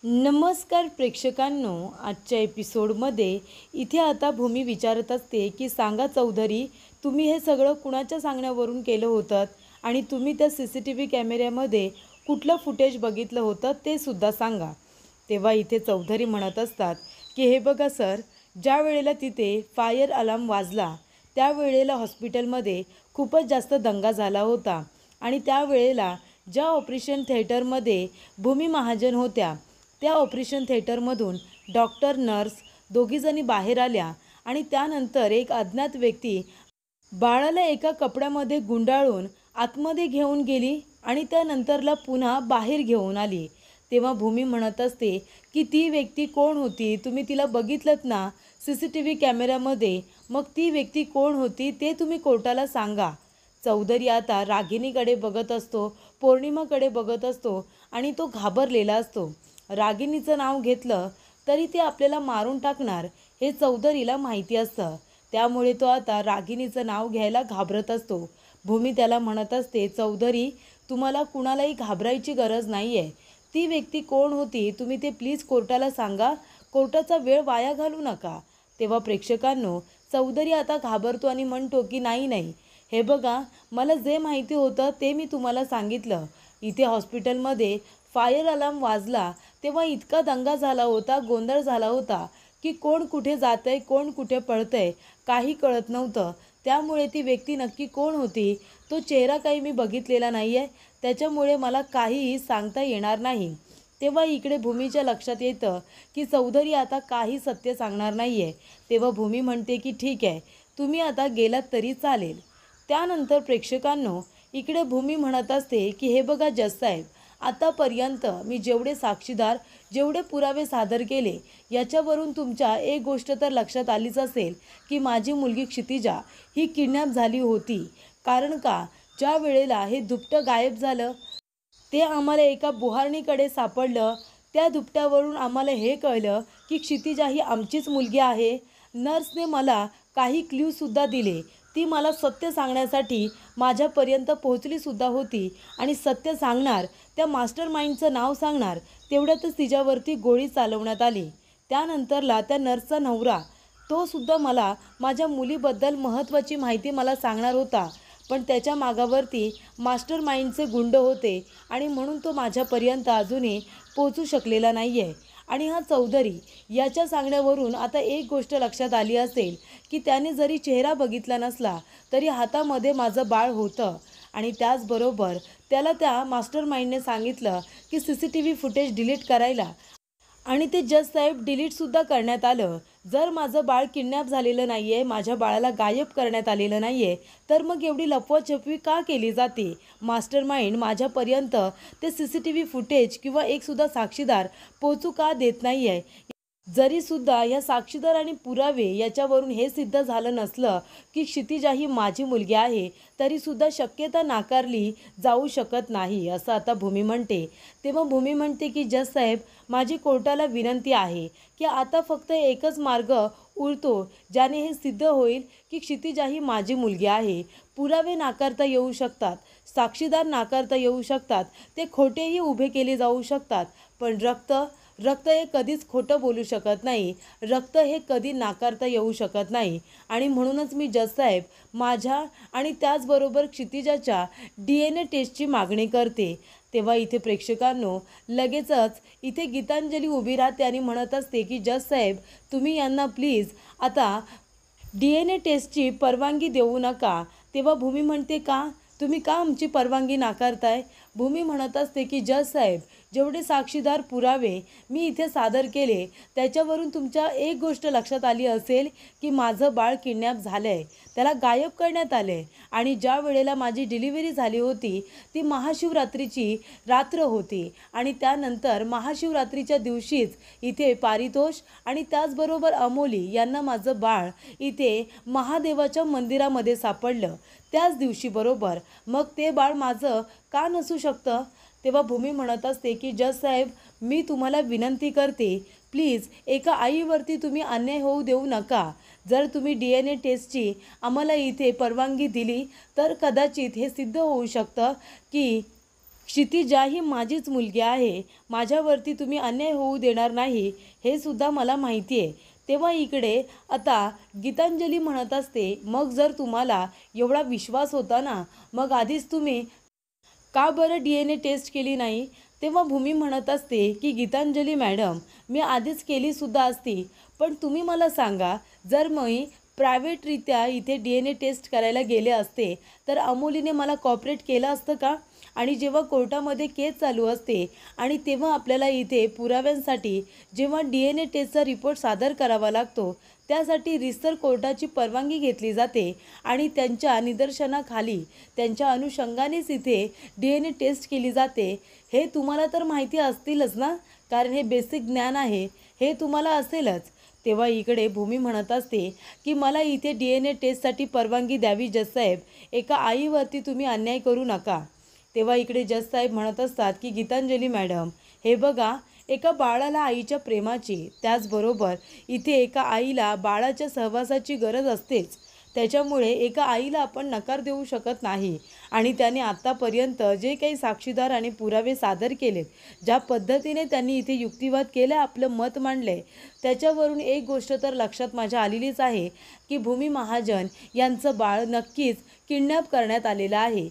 नमस्कार प्रेक्षकांनो, आजच्या एपिसोडमध्ये इथे आता भूमी विचारत असते की सांगा चौधरी, तुम्ही हे सगळं कुणाच्या सांगण्यावरून केलं होतं आणि तुम्ही त्या CCTV कॅमेऱ्यामध्ये कुठलं फुटेज बघितलं होतं ते सुद्धा सांगा. तेव्हा इथे चौधरी म्हणत असतात की हे बघा सर, ज्या वेळेला तिथे फायर अलार्म वाजला त्यावेळेला हॉस्पिटलमध्ये खूपच जास्त दंगा झाला होता आणि त्यावेळेला ज्या ऑपरेशन थिएटरमध्ये भूमी महाजन होत्या त्या ऑपरेशन थिएटरमधून डॉक्टर नर्स दोघीजणी बाहेर आल्या आणि त्यानंतर एक अज्ञात व्यक्ती बाळाला एका कपड्यामध्ये गुंडाळून आतमध्ये घेऊन गेली आणि त्यानंतरला पुन्हा बाहेर घेऊन आली. तेव्हा भूमी म्हणत असते की ती व्यक्ती कोण होती, तुम्ही तिला बघितलंत ना CCTV कॅमेऱ्यामध्ये, मग ती व्यक्ती कोण होती ते तुम्ही कोर्टाला सांगा. चौधरी आता रागिणीकडे बघत असतो, पौर्णिमाकडे बघत असतो आणि तो घाबरलेला असतो. रागिणीचं नाव घेतलं तरी ते आपल्याला मारून टाकणार हे चौधरीला माहिती असतं, त्यामुळे तो आता रागिणीचं नाव घ्यायला घाबरत असतो. भूमी त्याला म्हणत असते, चौधरी तुम्हाला कुणालाही घाबरायची गरज नाही आहे. ती व्यक्ती कोण होती तुम्ही ते प्लीज कोर्टाला सांगा, कोर्टाचा वेळ वाया घालू नका. तेव्हा प्रेक्षकांनो, चौधरी आता घाबरतो आणि म्हणतो की नाही नाही, हे बघा, मला जे माहिती होतं ते मी तुम्हाला सांगितलं. इथे हॉस्पिटलमध्ये फायर अलार्म वाजला तेव्हा इतका दंगा झाला होता, गोंधळ झाला होता की कोण कुठे जातंय, कोण कुठे पळतंय काही कळत नव्हतं. त्यामुळे ती व्यक्ती नक्की कोण होती, तो चेहरा काही मी बघितलेला नाही आहे, त्याच्यामुळे मला काहीही सांगता येणार नाही. तेव्हा इकडे भूमीच्या लक्षात येतं की चौधरी आता काही सत्य सांगणार नाही आहे. तेव्हा भूमी म्हणते की ठीक आहे, तुम्ही आता गेलात तरी चालेल. त्यानंतर प्रेक्षकांनो, इकडे भूमी म्हणत असते की हे बघा जज साहेब, आतापर्यंत मी जेवढे साक्षीदार, जेवढे पुरावे सादर केले याच्यावरून तुमच्या एक गोष्ट तर लक्षात आलीच असेल की माझी मुलगी क्षितिजा ही किडनॅप झाली होती. कारण का, ज्या वेळेला हे दुपटं गायब झालं ते आम्हाला एका बुहारणीकडे सापडलं. त्या दुपट्यावरून आम्हाला हे कळलं की क्षितिजा ही आमचीच मुलगी आहे. नर्सने मला काही क्ल्यूसुद्धा दिले, ती मला सत्य सांगण्यासाठी माझ्यापर्यंत पोहोचलीसुद्धा होती आणि सत्य सांगणार, त्या मास्टर माइंडचं नाव सांगणार तेवढ्यातच तिच्यावरती गोळी चालवण्यात आली. त्यानंतरला त्या नर्सचा नवरा, तो सुद्धा मला माझ्या मुलीबद्दल महत्त्वाची माहिती मला सांगणार होता, पण त्याच्या मागावरती मास्टर माइंडचे गुंड होते आणि म्हणून तो माझ्यापर्यंत अजूनही पोहोचू शकलेला नाही आहे. आणि हा चौधरी याच्या सांगण्यावरून आता एक गोष्ट लक्षात आली असेल की त्याने जरी चेहरा बघितला नसला तरी हातामध्ये माझं बाळ होतं आणि त्याचबरोबर त्याला त्या मास्टर माइंडने सांगितलं की CCTV फुटेज डिलीट करायला आणि ते जज साहेब डिलीटसुद्धा करण्यात आलं. जर माझं बाळ किडनॅप झालेलं नाही आहे, माझ्या बाळाला गायब करण्यात आलेलं नाही आहे, तर मग एवढी लपवाछपवी का केली जाते? मास्टर माइंड माझ्यापर्यंत ते CCTV फुटेज किंवा एकसुद्धा साक्षीदार पोचू का देत नाही आहे? जरीसुद्धा ह्या साक्षीदार आणि पुरावे याच्यावरून हे सिद्ध झालं नसलं की क्षितिजा ही माझी मुलगी आहे, तरीसुद्धा शक्यता नाकारली जाऊ शकत नाही, असं आता भूमी म्हणते. तेव्हा भूमी म्हणते की जज साहेब, माझी कोर्टाला विनंती आहे की आता फक्त एकच मार्ग उरतो ज्याने हे सिद्ध होईल की क्षितिजा ही माझी मुलगी आहे. पुरावे नाकारता येऊ शकतात, साक्षीदार नाकारता येऊ शकतात, ते खोटेही उभे केले जाऊ शकतात, पण रक्त हे कधीच खोटं बोलू शकत नाही, रक्त हे कधी नाकारता येऊ शकत नाही. आणि म्हणूनच मी जज साहेब माझ्या आणि त्याचबरोबर क्षितिजाच्या DNA टेस्टची मागणी करते. तेव्हा इथे प्रेक्षकांनो, लगेचच इथे गीतांजली उभी राहते आणि म्हणत असते की जज साहेब, तुम्ही यांना प्लीज आता DNA टेस्टची परवानगी देऊ नका. तेव्हा भूमी म्हणते का, तुम्ही का आमची परवानगी नाकारताय? भूमी म्हणत असते की जज साहेब, जेवढे साक्षीदार पुरावे मी इथे सादर केले त्याच्यावरून तुमच्या एक गोष्ट लक्षात आली असेल की माझं बाळ किडनॅप झालं आहे, त्याला गायब करण्यात आलं आहे आणि ज्या वेळेला माझी डिलिव्हरी झाली होती ती महाशिवरात्रीची रात्र होती आणि त्यानंतर महाशिवरात्रीच्या दिवशीच इथे पारितोष आणि त्याचबरोबर अमोली यांना माझं बाळ इथे महादेवाच्या मंदिरामध्ये सापडलं त्याच दिवशी बरोबर. मग ते बाळ माझं का नसू शकतं? तेव्हा भूमी म्हणत असते की जज साहेब, मी तुम्हाला विनंती करते, प्लीज एका आईवरती तुम्ही अन्याय होऊ देऊ नका. जर तुम्ही DNA टेस्टची आम्हाला इथे परवानगी दिली तर कदाचित हे सिद्ध होऊ शकतं की क्षितिजा ही माझीच मुलगी आहे, माझ्यावरती तुम्ही अन्याय होऊ देणार नाही हे सुद्धा मला माहिती आहे. तेव्हा इकडे आता गीतांजली म्हणत असते, मग जर तुम्हाला एवढा विश्वास होता ना, मग आधीच तुम्ही का बरं DNA टेस्ट केली नाही? तेव्हा भूमी म्हणत असते की गीतांजली मॅडम, मी आधीच केलीसुद्धा असती, पण तुम्ही मला सांगा, जर मी प्रायव्हेटरित्या इथे DNA टेस्ट करायला गेले असते तर अमोलीने मला कॉपरेट केलं असतं का? आणि जेव्हा कोर्टामध्ये केस चालू असते आणि तेव्हा आपल्याला इथे पुराव्यांसाठी जेव्हा DNA टेस्टचा रिपोर्ट सादर करावा लागतो, त्यासाठी रितसर कोर्टाची परवानगी घेतली जाते आणि त्यांच्या निदर्शनाखाली त्यांच्या अनुषंगानेच इथे DNA टेस्ट केली जाते. हे तुम्हाला तर माहिती असतीलच ना, कारण हे बेसिक ज्ञान आहे, हे तुम्हाला असेलच. तेव्हा इकडे भूमी म्हणत असते की मला इथे DNA टेस्टसाठी परवानगी द्यावी जजसाहेब, एका आईवरती तुम्ही अन्याय करू नका. तेव्हा इकडे जजसाहेब म्हणत असतात की गीतांजली मॅडम, हे बघा, एका बाळाला आईच्या प्रेमाची, त्याचबरोबर इथे एका आईला बाळाच्या सहवासाची गरज असतेच. त्याच्यामुळे एका आईला आपण नकार देऊ शकत नाही. आणि त्याने आत्तापर्यंत जे काही साक्षीदार आणि पुरावे सादर केलेत, ज्या पद्धतीने त्यांनी इथे युक्तिवाद केला, आपलं मत मांडले, त्याच्यावरून एक गोष्ट तर लक्षात माझ्या आलेलीच आहे की भूमी महाजन यांचं बाळ नक्कीच किडनॅप करण्यात आलेलं आहे.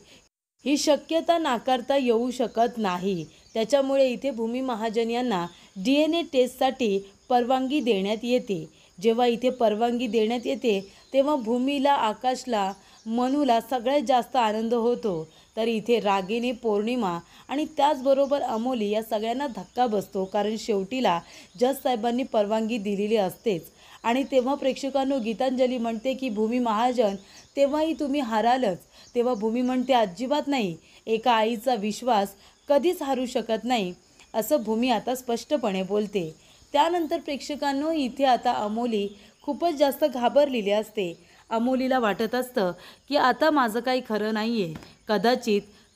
ही शक्यता नाकारता येऊ शकत नाही. त्याच्यामुळे इथे भूमी महाजन यांना DNA टेस्टसाठी परवानगी देण्यात येते. जेव्हा इथे परवानगी देण्यात येते तेव्हा भूमीला, आकाशला, मनूला सगळ्यात जास्त आनंद होतो. तर इथे रागिनी, पौर्णिमा आणि त्याचबरोबर अमोली या सगळ्यांना धक्का बसतो, कारण शेवटीला जजसाहेबांनी परवानगी दिलेली असतेच. आणि तेव्हा प्रेक्षकांनो, गीतांजली म्हणते की भूमी महाजन, तेव्हाही तुम्ही हारालच. तेव्हा भूमी म्हणते, अजिबात नाही, एका आईचा विश्वास कधीच हारू शकत नाही, असं भूमी आता स्पष्टपणे बोलते. त्यानंतर प्रेक्षकांनो, इथे आता अमोली खूपच जास्त घाबरलेली असते. अमोलीला वाटत असतं की आता माझं काही खरं नाही आहे.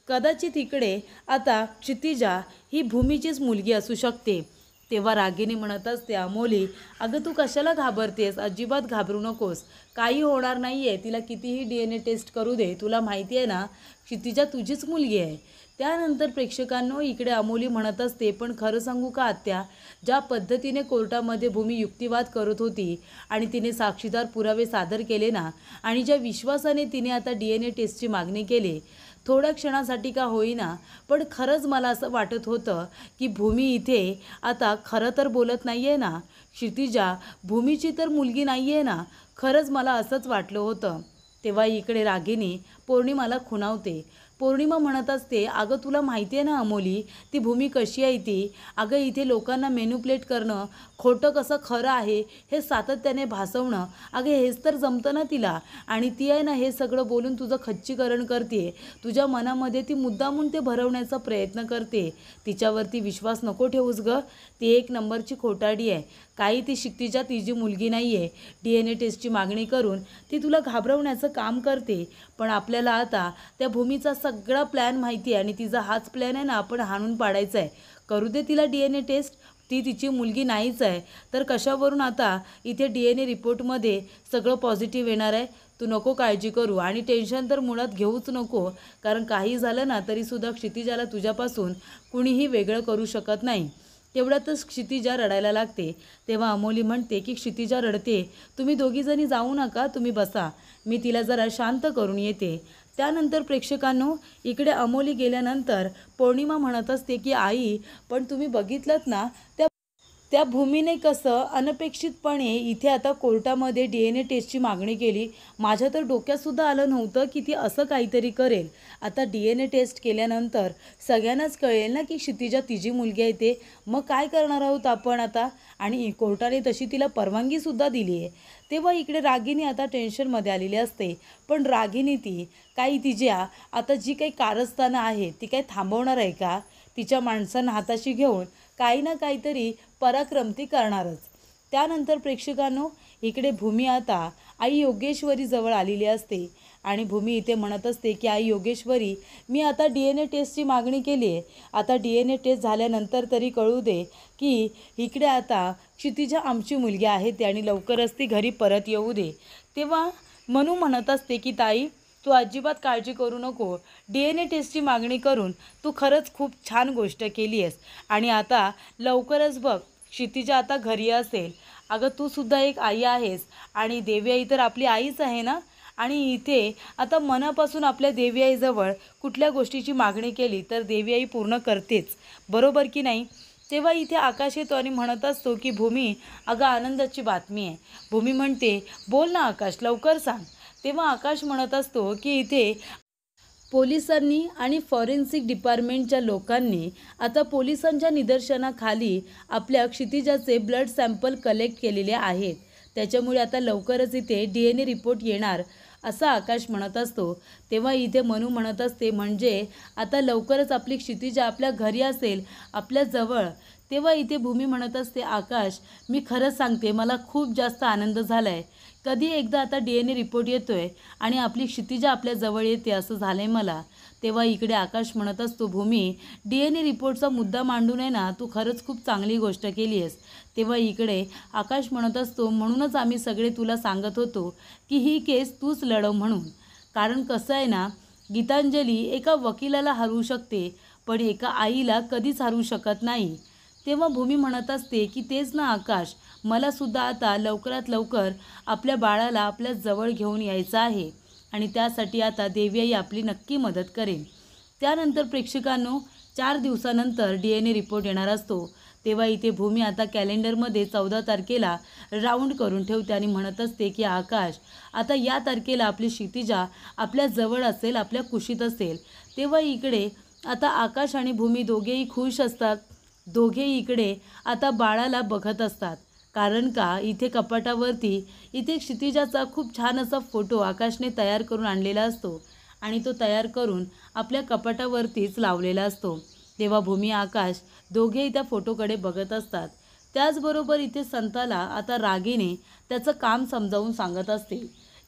कदाचित इकडे आता क्षितिजा ही भूमीचीच मुलगी असू शकते. तेव्हा रागिनी म्हणत असते, अमोली, अगं तू कशाला घाबरतेस? अजिबात घाबरू नकोस, काही होणार नाही आहे. तिला कितीही DNA टेस्ट करू दे, तुला माहिती आहे ना, क्षितिजा तुझीच मुलगी आहे. त्यानंतर प्रेक्षकांनो, इकडे अमोली म्हणत असते, पण खरं सांगू का आत्या, ज्या पद्धतीने कोर्टामध्ये भूमी युक्तिवाद करत होती आणि तिने साक्षीदार पुरावे सादर केले ना, आणि ज्या विश्वासाने तिने आता DNA टेस्टची मागणी केली, थोड्या क्षणासाठी का होईना, पण खरंच मला असं वाटत होतं की भूमी इथे आता खरं तर बोलत नाही आहे ना, क्षितिजा भूमीची तर मुलगी नाही आहे ना, खरंच मला असंच वाटलं होतं. तेव्हा इकडे रागिनी पौर्णिमाला खुणावते. पौर्णिमा म्हणत असते, अगं तुला माहिती आहे ना अमोली, ती भूमी कशी आहे ती, अगं इथे लोकांना मॅन्युप्युलेट करणं, खोटं कसं खरं आहे हे सातत्याने भासवणं, अगं हेच तर जमतं ना तिला. आणि ती आहे ना, हे सगळं बोलून तुझं खच्चीकरण करते, तुझ्या मनामध्ये ती मुद्दामून ते भरवण्याचा प्रयत्न करते. तिच्यावरती विश्वास नको ठेवूस गं, ती एक नंबरची खोटारडी आहे. काही ती क्षितिजा तिची मुलगी नाही आहे. DNA टेस्टची मागणी करून ती तुला घाबरवण्याचं काम करते. पण आपल्याला आता त्या भूमीचा सगळा प्लॅन माहिती आहे आणि तिचा हाच प्लॅन आहे ना, आपण हाणून पाडायचा आहे. करू दे तिला DNA टेस्ट, ती तिची मुलगी नाहीच आहे, तर कशावरून आता इथे DNA रिपोर्टमध्ये सगळं पॉझिटिव्ह येणार आहे. तू नको काळजी करू आणि टेन्शन तर मुळात घेऊच नको, कारण काही झालं ना तरीसुद्धा क्षितिजाला तुझ्यापासून कुणीही वेगळं करू शकत नाही. तेवढ्यातच क्षितिजा रडायला लागते. तेव्हा अमोली म्हणते की क्षितिजा रडते, तुम्ही दोघीजणी जाऊ नका, तुम्ही बसा, मी तिला जरा शांत करून येते. त्यानंतर प्रेक्षकांनो, इकडे अमोली गेल्यानंतर पौर्णिमा म्हणत असते की आई, पण तुम्ही बघितलंत ना, त्या भूमीने कसं अनपेक्षितपणे इथे आता कोर्टामध्ये DNA टेस्टची मागणी केली. माझ्या तर डोक्यातसुद्धा आलं नव्हतं की ती असं काहीतरी करेल. आता DNA टेस्ट केल्यानंतर सगळ्यांनाच कळेल ना की क्षितिजा तिची मुलगी आहे ते. मग काय करणार आहोत आपण आता? आणि कोर्टाने तशी तिला परवानगीसुद्धा दिली आहे. तेव्हा इकडे रागिनी आता टेन्शनमध्ये आलेली असते. पण रागिनी ती काही तिच्या आता जी काही कारस्थानं आहेत ती काही थांबवणार आहे का? तिच्या माणसांना हाताशी घेऊन काही ना काहीतरी पराक्रम ती करणारच. त्यानंतर प्रेक्षकांनो, इकडे भूमी आता आई योगेश्वरी जवळ आलेली असते आणि भूमी इथे म्हणत असते की आई योगेश्वरी, मी आता DNA टेस्टची मागणी केली आहे. आता DNA टेस्ट झाल्यानंतर तरी कळू दे की इकडे आता क्षितिजा आमची मुलगी आहे ते आणि लवकरच ती घरी परत येऊ दे. तेव्हा मनू म्हणत असते की ताई, तू अजिबात काळजी करू नको. DNA टेस्टची मागणी करून तू खरंच खूप छान गोष्ट केली आहेस. आणि आता लवकरच बघ क्षितिजा आता घरी असेल. अगं तू सुद्धा एक आई आहेस आणि देवी आई तर आपली आईच आहे ना. आणि इथे आता मनापासून आपल्या देवी आईजवळ कुठल्या गोष्टीची मागणी केली तर देवी आई पूर्ण करतेच, बरोबर की नाही. तेव्हा इथे आकाश येतो आणि म्हणत असतो की भूमी, अगं आनंदाची बातमी आहे. भूमी म्हणते, बोल ना आकाश, लवकर सांग. तेव्हा आकाश म्हणत असतो की इथे पोलिसांनी आणि फॉरेन्सिक डिपार्टमेंटच्या लोकांनी आता पोलिसांच्या निदर्शनाखाली आपल्या क्षितिजाचे ब्लड सॅम्पल कलेक्ट केलेले आहेत. त्याच्यामुळे आता लवकरच इथे DNA रिपोर्ट येणार असं आकाश म्हणत असतो. तेव्हा इथे मनू म्हणत असते, म्हणजे आता लवकरच आपली क्षितिजा आपल्या घरी असेल, आपल्या जवळ. तेव्हा इथे भूमी म्हणत असते, आकाश मी खरंच सांगते, मला खूप जास्त आनंद झाला आहे. कधी एकदा आता DNA रिपोर्ट येतोय आणि आपली क्षितिजा आपल्या जवळ येते असं झालं आहे मला. तेव्हा इकडे आकाश म्हणत असतो, भूमी DNA रिपोर्टचा मुद्दा मांडून आहे ना, तू खरंच खूप चांगली गोष्ट केली आहेस. तेव्हा इकडे आकाश म्हणत असतो, म्हणूनच आम्ही सगळे तुला सांगत होतो की ही केस तूच लढव म्हणून. कारण कसं आहे ना, गीतांजली एका वकिलाला हरवू शकते पण एका आईला कधीच हरवू शकत नाही. तेव्हा भूमी म्हणत असते की तेच ना आकाश, मला सुद्धा आता लवकरात लवकर आपल्या बाळाला आपल्या जवळ घेऊन यायचं आहे आणि त्यासाठी आता देवी आई आपली नक्की मदत करेल. त्यानंतर प्रेक्षकांनो 4 दिवसानंतर DNA रिपोर्ट येणार असतो. तेव्हा इथे भूमी आता कॅलेंडरमध्ये 14 तारखेला राऊंड करून ठेवते आणि म्हणत असते की आकाश, आता या तारखेला आपली क्षितिजा आपल्या जवळ असेल, आपल्या कुशीत असेल. तेव्हा इकडे आता आकाश आणि भूमी दोघेही खुश असतात. दोघेही इकडे आता बाळाला बघत असतात. कारण का इथे कपाटावरती इथे क्षितिजाचा खूप छान असा फोटो आकाशने तयार करून आणलेला असतो आणि तो तयार करून आपल्या कपाटावरतीच लावलेला असतो. तेव्हा भूमी आकाश दोघेही त्या फोटोकडे बघत असतात. त्याचबरोबर इथे संताला आता रागीने त्याचं काम समजावून सांगत असते.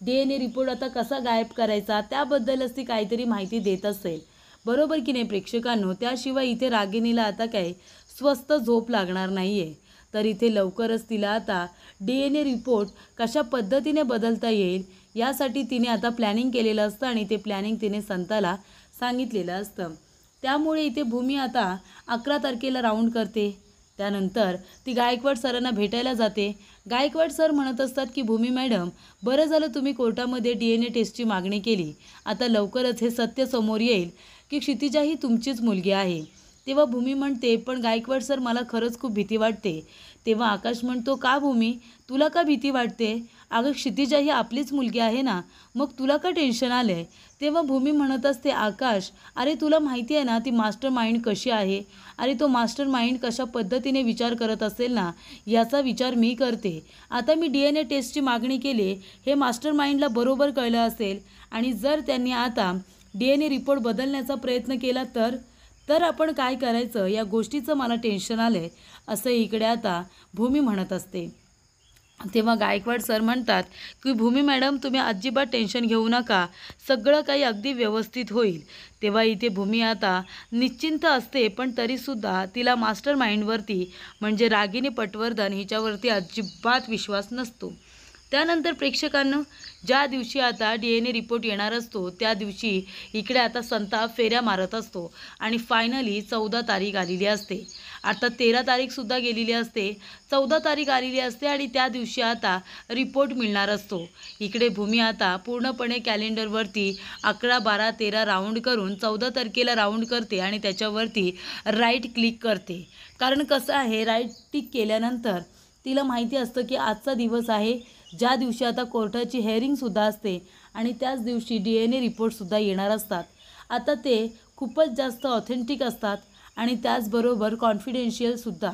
DNA रिपोर्ट आता कसा गायब करायचा त्याबद्दलच ती काहीतरी माहिती देत असेल, बरोबर की नाही प्रेक्षकांनो. त्याशिवाय इथे रागिणीला आता काही स्वस्त झोप लागणार नाही आहे. तर इथे लवकरच तिला आता DNA रिपोर्ट कशा पद्धतीने बदलता येईल यासाठी तिने आता प्लॅनिंग केलेलं असतं आणि ते प्लॅनिंग तिने संताला सांगितलेलं असतं. त्यामुळे इथे भूमी आता 11 तारखेला राऊंड करते. त्यानंतर ती गायकवाड सरांना भेटायला जाते. गायकवाड सर म्हणत असतात की भूमी मॅडम, बरं झालं तुम्ही कोर्टामध्ये DNA टेस्टची मागणी केली. आता लवकरच हे सत्य समोर येईल की क्षितिजा ही तुमचीच मुलगी आहे. तेव्हा भूमी म्हणते, पण गायकवाड सर मला खरंच खूप भीती वाटते. तेव्हा आकाश म्हणतो, का भूमी, तुला का भीती वाटते? अगं क्षितिजा ही आपलीच मुलगी आहे ना, मग तुला का टेन्शन आलं आहे? तेव्हा भूमी म्हणत असते, आकाश अरे तुला माहिती आहे ना ती मास्टर माइंड कशी आहे. अरे तो मास्टर माइंड कशा पद्धतीने विचार करत असेल ना, याचा विचार मी करते. आता मी DNA टेस्टची मागणी केली, हे मास्टर माइंडला बरोबर कळलं असेल आणि जर त्यांनी आता DNA रिपोर्ट बदलण्याचा प्रयत्न केला तर आपण काय करायचं या गोष्टीचं मला टेन्शन आलं आहे, असं इकडे आता भूमी म्हणत असते. तेव्हा गायकवाड सर म्हणतात की भूमी मॅडम तुम्ही अजिबात टेन्शन घेऊ नका, सगळं काही अगदी व्यवस्थित होईल. तेव्हा इथे भूमी आता निश्चिंत असते पण तरीसुद्धा तिला मास्टर माइंडवरती म्हणजे रागिनी पटवर्धन हिच्यावरती अजिबात विश्वास नसतो. त्यानंतर प्रेक्षकांना ज्या दिवशी आता DNA रिपोर्ट येणार असतो त्या दिवशी इकडे आता संता फेऱ्या मारत असतो आणि फायनली 14 तारीख आलेली असते. आता 13 तारीखसुद्धा गेलेली असते, 14 तारीख आलेली असते आणि त्या दिवशी आता रिपोर्ट मिळणार असतो. इकडे भूमी आता पूर्णपणे कॅलेंडरवरती 11, 12, 13 राऊंड करून 14 तारखेला राऊंड करते आणि त्याच्यावरती राईट क्लिक करते. कारण कसं आहे, राईट क्लिक केल्यानंतर तिला माहिती असतं की आजचा दिवस आहे ज्या दिवशी आता कोर्टाची हेअरिंगसुद्धा असते आणि त्याच दिवशी DNA रिपोर्टसुद्धा येणार असतात. आता ते खूपच जास्त ऑथेंटिक असतात आणि त्याचबरोबर कॉन्फिडेन्शियलसुद्धा.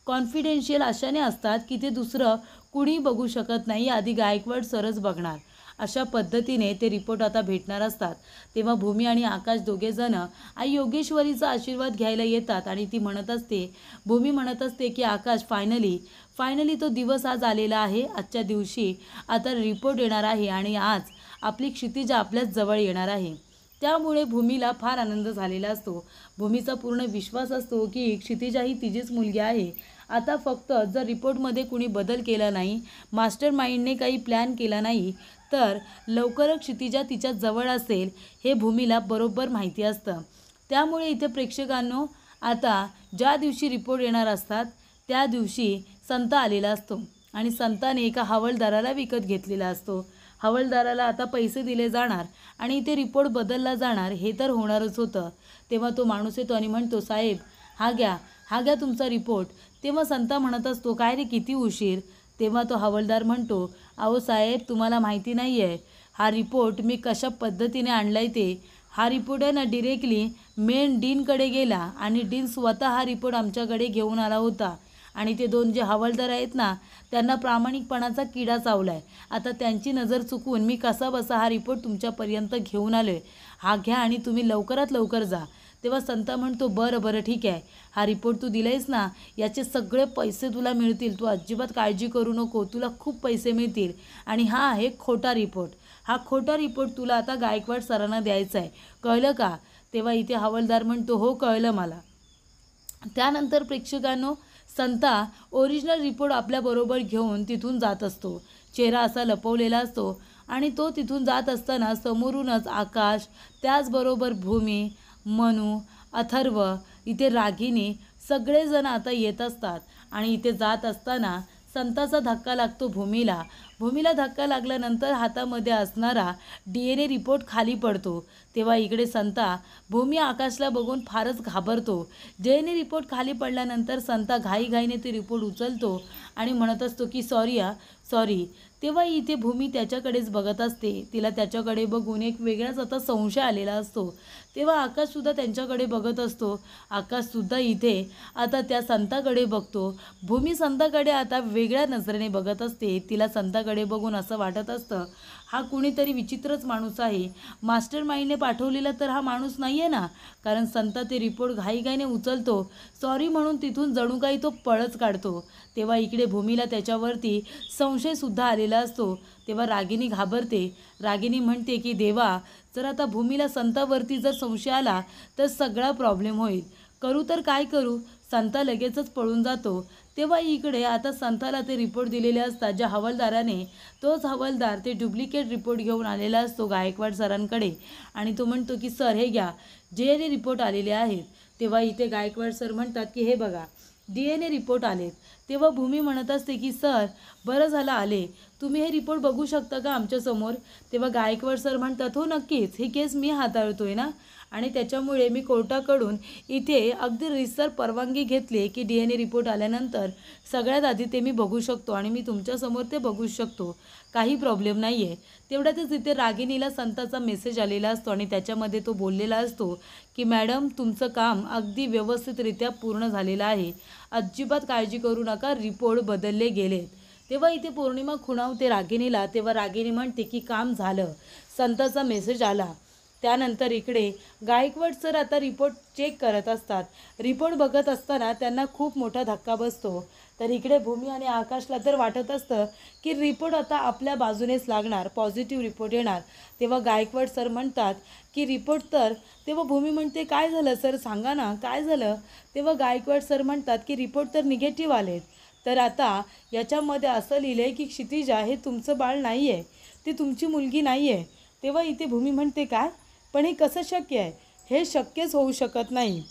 कॉन्फिडेन्शियल अशाने असतात की ते दुसरं कुणी बघू शकत नाही, आधी गायकवाड सरच बघणार. अशा पद्धतीने ते रिपोर्ट आता भेटणार असतात. तेव्हा भूमी आणि आकाश दोघेजणं आई योगेश्वरीचा आशीर्वाद घ्यायला येतात आणि ती म्हणत असते, भूमी म्हणत असते की आकाश फायनली तो दिवस आज आलेला आहे. आजच्या दिवशी आता रिपोर्ट येणार आहे आणि आज आपली क्षितिजा आपल्याच जवळ येणार आहे. त्यामुळे भूमीला फार आनंद झालेला असतो. भूमीचा पूर्ण विश्वास असतो की क्षितिजा ही तिचीच मुलगी आहे. आता फक्त जर रिपोर्टमध्ये कुणी बदल केला नाही, मास्टर माइंडने काही प्लॅन केला नाही, तर लवकरच क्षितिजा तिच्या जवळ असेल हे भूमीला बरोबर माहिती असतं. त्यामुळे इथे प्रेक्षकांनो, आता ज्या दिवशी रिपोर्ट येणार असतात त्या दिवशी संता आलेला असतो आणि संताने एका हवालदाराला विकत घेतलेला असतो. हवालदाराला आता पैसे दिले जाणार आणि इथे रिपोर्ट बदलला जाणार हे तर होणारच होतं. तेव्हा तो माणूस येतो आणि म्हणतो, साहेब हा घ्या तुमचा रिपोर्ट. तेव्हा संता म्हणत असतो, काय रे किती उशीर. तेव्हा तो हवालदार म्हणतो, अहो साहेब तुम्हाला माहिती नाही आहे हा रिपोर्ट मी कशा पद्धतीने आणला आहे ते. हा रिपोर्ट आहे ना डिरेक्टली मेन डीनकडे गेला आणि डीन स्वतः हा रिपोर्ट आमच्याकडे घेऊन आला होता आणि ते दोन जे हवालदार आहेत ना त्यांना प्रामाणिकपणाचा किडा चावला आहे. आता त्यांची नजर चुकवून मी कसा बसा हा रिपोर्ट तुमच्यापर्यंत घेऊन आलो आहे. हा घ्या आणि तुम्ही लवकरात लवकर जा. तेव्हा संता म्हणतो, बरं ठीक आहे, हा रिपोर्ट तू दिलायस ना याचे सगळे पैसे तुला मिळतील, तू अजिबात काळजी करू नको, तुला खूप पैसे मिळतील. आणि हा आहे खोटा रिपोर्ट. हा खोटा रिपोर्ट तुला आता गायकवाड सरांना द्यायचा आहे, कळलं का. तेव्हा इथे हवालदार म्हणतो, हो कळलं मला. त्यानंतर प्रेक्षकांनो, संता ओरिजिनल रिपोर्ट आपल्याबरोबर घेऊन तिथून जात असतो. चेहरा असा लपवलेला असतो आणि तो तिथून जात असताना समोरूनच आकाश, त्याचबरोबर भूमी, मनू, अथर्व, इथे रागिनी सगळेजण आता येत असतात. आणि इथे जात असताना संताचा धक्का लागतो भूमीला. भूमीला धक्का लागल्यानंतर हातामध्ये असणारा DNA रिपोर्ट खाली पडतो. तेव्हा इकडे संता भूमी आकाशला बघून फारच घाबरतो. DNA रिपोर्ट खाली पडल्यानंतर संता घाईघाईने ते रिपोर्ट उचलतो आणि म्हणत असतो की सॉरी. तेव्हा इथे भूमी त्याच्याकडेच बघत असते. तिला त्याच्याकडे बघून एक वेगळाच आता संशय आलेला असतो. तेव्हा आकाशसुद्धा त्यांच्याकडे बघत असतो. आकाशसुद्धा इथे आता त्या संताकडे बघतो. भूमी संताकडे आता वेगळ्या नजरेने बघत असते. तिला संताकडे बघून असं वाटत असतं, हा कुणीतरी विचित्रच माणूस आहे. मास्टर माइंडने पाठवलेला तर हा माणूस नाही आहे ना. कारण संता ते रिपोर्ट घाईघाईने उचलतो, सॉरी म्हणून तिथून जणू काही तो पळच काढतो. तेव्हा इकडे भूमीला त्याच्यावरती संशयसुद्धा आलेला असतो. तेव्हा रागिनी घाबरते. रागिनी म्हणते की देवा, जर आता भूमीला संतावरती जर संशय आला तर सगळा प्रॉब्लेम होईल. करू तर काय करू. संता लगेचच पळून जातो. तेव्हा इकडे आता संताला ते रिपोर्ट दिलेले असतात ज्या हवालदाराने. तोच हवालदार ते डुप्लिकेट रिपोर्ट घेऊन आलेला असतो गायकवाड सरांकडे आणि तो म्हणतो की सर हे घ्या, DNA रिपोर्ट आलेले आहेत. तेव्हा इथे गायकवाड सर म्हणतात की हे बघा DNA रिपोर्ट आलेत. तेव्हा भूमी म्हणत असते की सर बरं झालं आले, तुम्ही हे रिपोर्ट बघू शकता का आमच्यासमोर. तेव्हा गायकवाड सर म्हणतात, हो नक्कीच, ही केस मी हाताळतोय ना आणि त्याच्यामुळे मी कोर्टाकडून इथे अगदी रीतसर परवानगी घेतली की DNA रिपोर्ट आल्यानंतर सगळ्यात आधी ते मी बघू शकतो आणि मी तुमच्यासमोर ते बघू शकतो, काही प्रॉब्लेम नाही आहे. तेवढ्यातच इथे रागिनीला संताचा मेसेज आलेला असतो आणि त्याच्यामध्ये तो बोललेला असतो की मॅडम तुमचं काम अगदी व्यवस्थितरित्या पूर्ण झालेलं आहे, अजिबात काळजी करू नका, रिपोर्ट बदलले गेलेत. तेव्हा इथे पौर्णिमा खुणावते रागिनीला. तेव्हा रागिनी म्हणते की काम झालं, संताचा मेसेज आला. त्यानंतर इकडे गायकवाड सर आता रिपोर्ट चेक करत असतात. रिपोर्ट बघत असताना त्यांना खूप मोठा धक्का बसतो. तर इकडे भूमी आणि आकाशला तर वाटत असतं की रिपोर्ट आता आपल्या बाजूनेच लागणार, पॉझिटिव्ह रिपोर्ट येणार. तेव्हा गायकवाड सर म्हणतात की रिपोर्ट तर. तेव्हा भूमी म्हणते काय झालं सर, सांगा ना काय झालं. तेव्हा गायकवाड सर म्हणतात की रिपोर्ट तर निगेटिव्ह आलेत. तर आता याच्यामध्ये असं लिहिलं आहे की क्षितिजा हे तुमचं बाळ नाही आहे, ती तुमची मुलगी नाही आहे. तेव्हा इथे भूमी म्हणते काय, पण हे कसं शक्य आहे, हे शक्यच होऊ शकत नाही.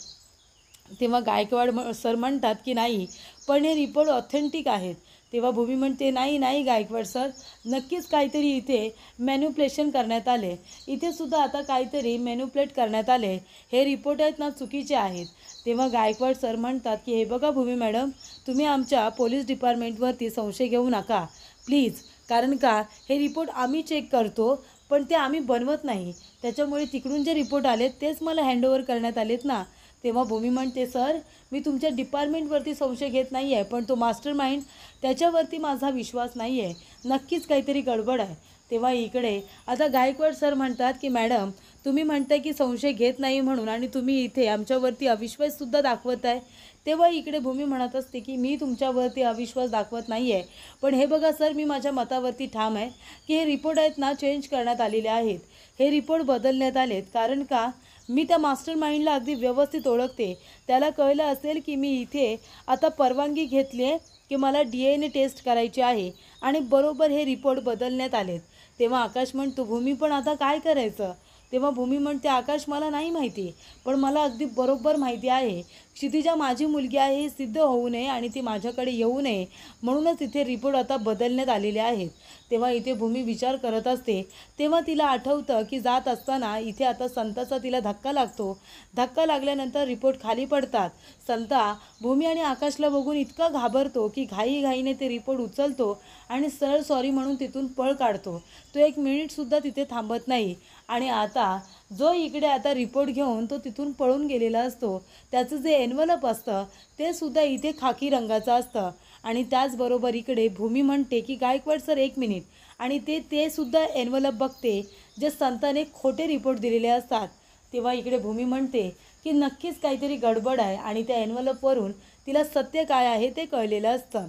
तेव्हा गायकवाड सर म्हणतात की नाही, पण हे रिपोर्ट ऑथेंटिक आहेत. तेव्हा भूमी म्हणते नाही गायकवाड सर, नक्कीच काहीतरी इथे मॅन्युप्लेशन करण्यात आले, इथे सुद्धा आता काहीतरी मॅन्युप्लेट करण्यात आले, हे रिपोर्ट आहेत ना चुकीचे आहेत. तेव्हा गायकवाड सर म्हणतात की हे बघा भूमी मॅडम, तुम्ही आमच्या पोलीस डिपार्टमेंटवरती संशय घेऊ नका प्लीज, कारण का हे रिपोर्ट आम्ही चेक करतो पण ते आम्ही बनवत नाही, त्याच्यामुळे तिकडून जे रिपोर्ट आलेत तेच मला हँडओव्हर करण्यात आलेत ना. तेव्हा भूमी म्हणते सर मी तुमच्या डिपार्टमेंटवरती संशय घेत नाही आहे, पण तो मास्टर माइंड त्याच्यावरती माझा विश्वास नाही आहे, नक्कीच काहीतरी गडबड आहे. तेव्हा इकडे आता गायकवाड सर म्हणतात की मॅडम तुम्ही म्हणताय की संशय घेत नाही म्हणून आणि तुम्ही इथे आमच्यावरती अविश्वाससुद्धा दाखवत आहे. तेव्हा इकडे भूमी म्हणत असते की मी तुमच्यावरती अविश्वास दाखवत नाही आहे, पण हे बघा सर मी माझ्या मतावरती ठाम आहे की हे रिपोर्ट आहेत ना चेंज करण्यात आलेले आहेत, हे रिपोर्ट बदलण्यात आलेत. कारण का मी त्या मास्टर माइंडला अगदी व्यवस्थित ओळखते, त्याला कळलं असेल की मी इथे आता परवानगी घेतली आहे की मला DNA टेस्ट करायची आहे आणि बरोबर हे रिपोर्ट बदलण्यात आलेत. तेव्हा आकाश म्हणतो, भूमी पण आता काय करायचं? तेव्हा भूमी म्हणते, आकाश मला नाही माहिती, पण मला अगदी बरोबर माहिती आहे क्षितिजा माझी मुलगी आहे हे सिद्ध होऊ नये आणि ती माझ्याकडे येऊ नये, म्हणूनच इथे रिपोर्ट आता बदलण्यात आलेले आहेत. तेव्हा इथे भूमी विचार करत असते. तेव्हा तिला आठवतं की जात असताना इथे आता संताचा तिला धक्का लागतो. धक्का लागल्यानंतर रिपोर्ट खाली पडतात. संता भूमी आणि आकाशला बघून इतका घाबरतो की घाईघाईने ते रिपोर्ट उचलतो आणि सरळ सॉरी म्हणून तिथून पळ काढतो. तो 1 मिनिटसुद्धा तिथे थांबत नाही आणि आता जो इकडे आता रिपोर्ट घेऊन तो तिथून पळून गेलेला असतो, त्याचं जे एन्व्हलप असतं ते सुद्धा इथे खाकी रंगाचं असतं. आणि त्याचबरोबर इकडे भूमी म्हणते की गायकवाड सर 1 मिनिट, आणि ते सुद्धा एन्व्हलप बघते जे संताने खोटे रिपोर्ट दिलेले असतात. तेव्हा इकडे भूमी म्हणते की नक्कीच काहीतरी गडबड आहे आणि त्या एन्व्हलपवरून तिला सत्य काय आहे ते कळलेलं असतं.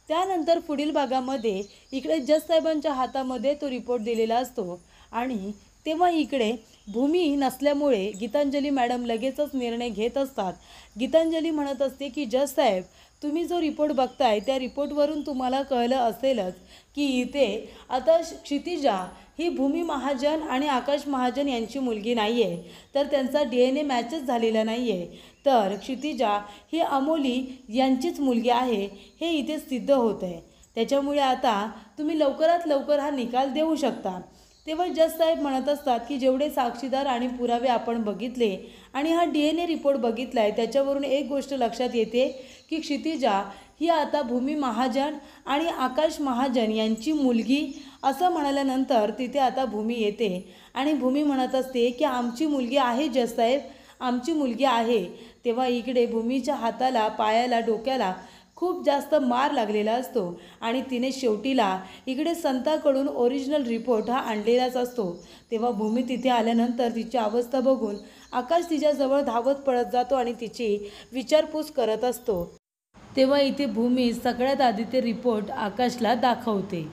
त्यानंतर पुढील भागामध्ये इकडे जज साहेबांच्या हातामध्ये तो रिपोर्ट दिलेला असतो आणि तेव्हा इकडे भूमी नसल्यामुळे गीतांजली मॅडम लगेचच निर्णय घेत असतात. गीतांजली म्हणत असते की जज साहेब, तुम्ही जो रिपोर्ट बघताय त्या रिपोर्टवरून तुम्हाला कळलं असेलच की इथे आता क्षितिजा ही भूमी महाजन आणि आकाश महाजन यांची मुलगी नाही आहे, तर त्यांचा DNA मॅचच झालेला नाही आहे, तर क्षितिजा ही अमोली यांचीच मुलगी आहे हे इथे सिद्ध होत आहे. त्याच्यामुळे आता तुम्ही लवकरात लवकर हा निकाल देऊ शकता. तेव्हा जज साहेब म्हणत असतात की जेवढे साक्षीदार आणि पुरावे आपण बघितले आणि हा DNA रिपोर्ट बघितला आहे त्याच्यावरून एक गोष्ट लक्षात येते की क्षितिजा ही आता भूमी महाजन आणि आकाश महाजन यांची मुलगी असं म्हणाल्यानंतर तिथे आता भूमी येते आणि भूमी म्हणत असते की आमची मुलगी आहे जज साहेब, आमची मुलगी आहे. तेव्हा इकडे भूमीच्या हाताला, पायाला, डोक्याला खूप जास्त मार लागलेला असतो आणि तिने शेवटीला इकडे संताकडून ओरिजिनल रिपोर्ट हा आणलेलाच असतो. तेव्हा भूमी तिथे आल्यानंतर तिची अवस्था बघून आकाश तिच्याजवळ धावत पळत जातो आणि तिची विचारपूस करत असतो. तेव्हा इथे भूमी सगळ्यात आधी ते रिपोर्ट आकाशला दाखवते.